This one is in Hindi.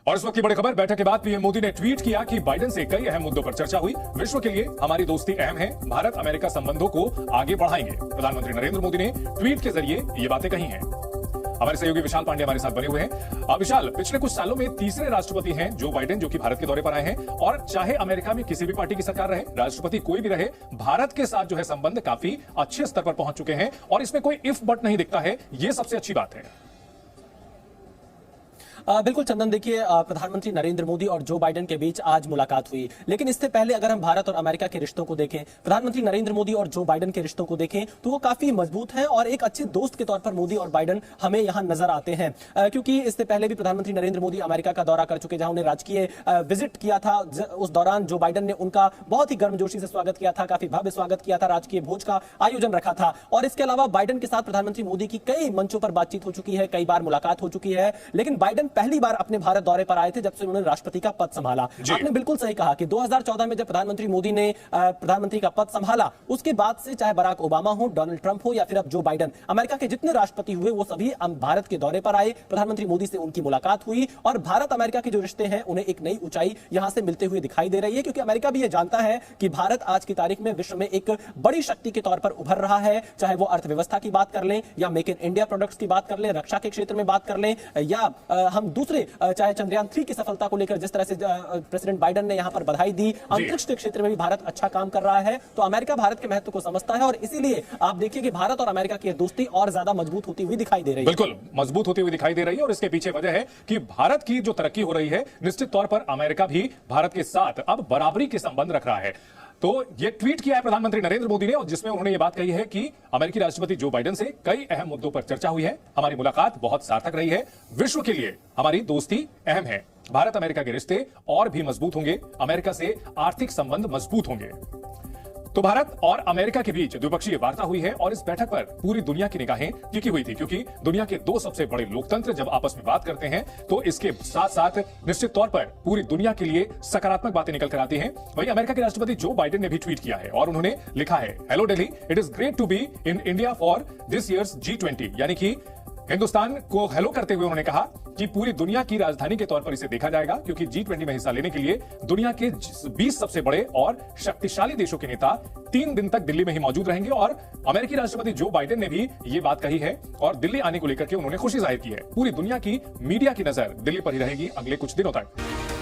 और इस वक्त की बड़ी खबर, बैठक के बाद पीएम मोदी ने ट्वीट किया कि बाइडेन से कई अहम मुद्दों पर चर्चा हुई। विश्व के लिए हमारी दोस्ती अहम है, भारत अमेरिका संबंधों को आगे बढ़ाएंगे। प्रधानमंत्री नरेंद्र मोदी ने ट्वीट के जरिए ये बातें कही हैं। हमारे सहयोगी विशाल पांडे हमारे साथ बने हुए हैं। विशाल, पिछले कुछ सालों में तीसरे राष्ट्रपति हैं जो बाइडेन, जो कि भारत के दौरे पर आए हैं। और चाहे अमेरिका में किसी भी पार्टी की सरकार रहे, राष्ट्रपति कोई भी रहे, भारत के साथ जो है संबंध काफी अच्छे स्तर पर पहुंच चुके हैं और इसमें कोई इफ बट नहीं दिखता है। यह सबसे अच्छी बात है। बिल्कुल चंदन, देखिए प्रधानमंत्री नरेंद्र मोदी और जो बाइडेन के बीच आज मुलाकात हुई, लेकिन इससे पहले अगर हम भारत और अमेरिका के रिश्तों को देखें, प्रधानमंत्री नरेंद्र मोदी और जो बाइडेन के रिश्तों को देखें तो वो काफी मजबूत हैं और एक अच्छे दोस्त के तौर पर मोदी और बाइडेन हमें यहां नजर आते हैं। क्योंकि इससे पहले भी प्रधानमंत्री नरेंद्र मोदी अमेरिका का दौरा कर चुके, जहां उन्हें राजकीय विजिट किया था। उस दौरान जो बाइडेन ने उनका बहुत ही गर्मजोशी से स्वागत किया था, काफी भव्य स्वागत किया था, राजकीय भोज का आयोजन रखा था। और इसके अलावा बाइडेन के साथ प्रधानमंत्री मोदी की कई मंचों पर बातचीत हो चुकी है, कई बार मुलाकात हो चुकी है। लेकिन बाइडेन पहली बार अपने भारत दौरे पर आए थे जब से उन्होंने राष्ट्रपति का पद संभाला। आपने बिल्कुल सही कहा कि 2014 में जब प्रधानमंत्री मोदी ने प्रधानमंत्री का पद संभाला, उसके बाद से चाहे बराक ओबामा हो, डोनाल्ड ट्रंप हो या फिर अब जो बाइडेन, अमेरिका के जितने राष्ट्रपति हुए वो सभी भारत के दौरे पर आए। प्रधानमंत्री मोदी से उनकी मुलाकात हुई और भारत अमेरिका के जो रिश्ते हैं उन्हें एक नई ऊंचाई यहां से मिलते हुए दिखाई दे रही है। क्योंकि अमेरिका भी यह जानता है कि भारत आज की तारीख में विश्व में एक बड़ी शक्ति के तौर पर उभर रहा है। चाहे वो अर्थव्यवस्था की बात कर लें या मेक इन इंडिया प्रोडक्ट्स की बात कर लें, रक्षा के क्षेत्र में बात कर लें, या हम दूसरे चाहे चंद्रयान 3 की सफलता को लेकर जिस तरह से प्रेसिडेंट बाइडेन ने यहां पर बधाई दी, अंतरिक्ष के क्षेत्र में भी भारत अच्छा काम कर रहा है। तो अमेरिका भारत के महत्व को समझता है और इसीलिए आप देखिए कि भारत और अमेरिका की दोस्ती और ज्यादा मजबूत होती हुई दिखाई दे रही है। बिल्कुल मजबूत होती हुई दिखाई दे रही है और इसके पीछे वजह है कि भारत की जो तरक्की हो रही है, निश्चित तौर पर अमेरिका भी भारत के साथ अब बराबरी के संबंध रख रहा है। तो ये ट्वीट किया है प्रधानमंत्री नरेंद्र मोदी ने और जिसमें उन्होंने ये बात कही है कि अमेरिकी राष्ट्रपति जो बाइडेन से कई अहम मुद्दों पर चर्चा हुई है, हमारी मुलाकात बहुत सार्थक रही है, विश्व के लिए हमारी दोस्ती अहम है, भारत अमेरिका के रिश्ते और भी मजबूत होंगे, अमेरिका से आर्थिक संबंध मजबूत होंगे। तो भारत और अमेरिका के बीच द्विपक्षीय वार्ता हुई है और इस बैठक पर पूरी दुनिया की निगाहें टिकी हुई थी। क्योंकि दुनिया के दो सबसे बड़े लोकतंत्र जब आपस में बात करते हैं तो इसके साथ साथ निश्चित तौर पर पूरी दुनिया के लिए सकारात्मक बातें निकल कर आती हैं। वहीं अमेरिका के राष्ट्रपति जो बाइडेन ने भी ट्वीट किया है और उन्होंने लिखा है, hello Delhi, it is great to be in India for this years G20, यानी कि हिंदुस्तान को हेलो करते हुए उन्होंने कहा कि पूरी दुनिया की राजधानी के तौर पर इसे देखा जाएगा। क्योंकि G20 में हिस्सा लेने के लिए दुनिया के 20 सबसे बड़े और शक्तिशाली देशों के नेता 3 दिन तक दिल्ली में ही मौजूद रहेंगे। और अमेरिकी राष्ट्रपति जो बाइडेन ने भी ये बात कही है और दिल्ली आने को लेकर के उन्होंने खुशी जाहिर की है। पूरी दुनिया की मीडिया की नजर दिल्ली पर ही रहेगी अगले कुछ दिनों तक।